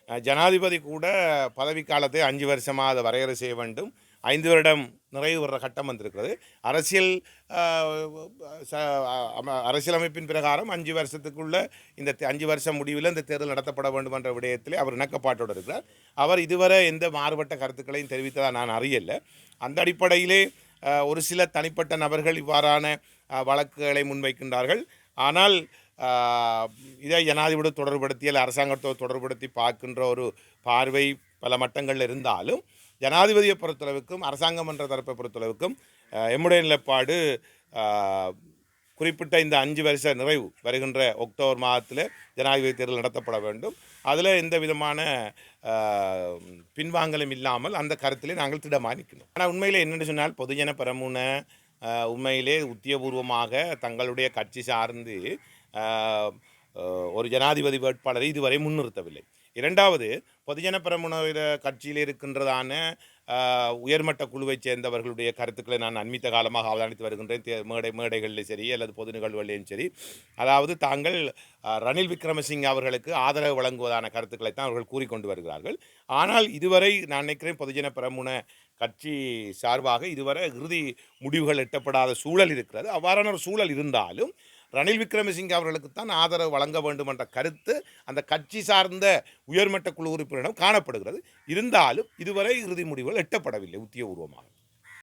ஜனாதிபதி கூட பதவிக்காலத்தை 5 வருஷமாக அதை வரையறை செய்ய வேண்டும். 5 வருடம் நிறைவு பெற கட்டம் வந்திருக்கிறது. அரசியல் அரசியலமைப்பின் பிரகாரம் 5 வருஷத்துக்குள்ள இந்த 5 வருஷம் முடிவில் இந்த தேர்தல் நடத்தப்பட வேண்டும் என்ற விடயத்தில் அவர் இணக்கப்பாட்டோடு இருக்கிறார். அவர் இதுவரை எந்த மாறுபட்ட கருத்துக்களையும் தெரிவித்ததாக நான் அறியலை. அந்த அடிப்படையிலே ஒரு சில தனிப்பட்ட நபர்கள் இவ்வாறான வழக்குகளை முன்வைக்கின்றார்கள். ஆனால் இதை ஜனாதிபதி தொடர்படுத்தி அல்ல அரசாங்கத்தோடு தொடர்படுத்தி பார்க்கின்ற ஒரு பார்வை பல மட்டங்களில் இருந்தாலும் ஜனாதிபதியை பொறுத்தளவுக்கும் அரசாங்கம் என்ற தரப்பை பொறுத்தளவுக்கும் எம்முடைய நிலைப்பாடு குறிப்பிட்ட இந்த 5 வருஷ நிறைவு வருகின்ற அக்டோபர் மாதத்தில் ஜனாதிபதி தேர்தல் நடத்தப்பட வேண்டும். அதில் எந்த விதமான பின்வாங்கலும் இல்லாமல் அந்த கருத்திலே நாங்கள் திடமாக நிற்கணும். ஆனால் உண்மையிலே என்னென்னு சொன்னால் பொதுஜன பெரமுன உண்மையிலே உத்தியபூர்வமாக தங்களுடைய கட்சி சார்ந்து ஒரு ஜனாதிபதி வேட்பாளரை இதுவரை முன்னிறுத்தவில்லை. இரண்டாவது, பொதுஜன பெரமுன கட்சியில் இருக்கின்றதான உயர்மட்ட குழுவைச் சேர்ந்தவர்களுடைய கருத்துக்களை நான் அண்மித்த காலமாக அவதானித்து வருகின்றேன். மேடைகளிலும் சரி அல்லது பொது நிகழ்வுகளிலும் சரி, அதாவது தாங்கள் ரணில் விக்ரமசிங்க அவர்களுக்கு ஆதரவு வழங்குவதான கருத்துக்களை தான் அவர்கள் கூறிக்கொண்டு வருகிறார்கள். ஆனால் இதுவரை நான் நினைக்கிறேன் பொதுஜன பெரமுன கட்சி சார்பாக இதுவரை இறுதி முடிவுகள் எட்டப்படாத சூழல் இருக்கிறது. அவ்வாறான ஒரு சூழல் இருந்தாலும் ரணில் விக்ரமசிங்க அவர்களுக்குத்தான் ஆதரவு வழங்க வேண்டும் என்ற கருத்து அந்த கட்சி சார்ந்த உயர்மட்ட குழு உறுப்பினரிடம் காணப்படுகிறது. இருந்தாலும் இதுவரை இறுதி முடிவுகள் எட்டப்படவில்லை உத்தியோகபூர்வமாக.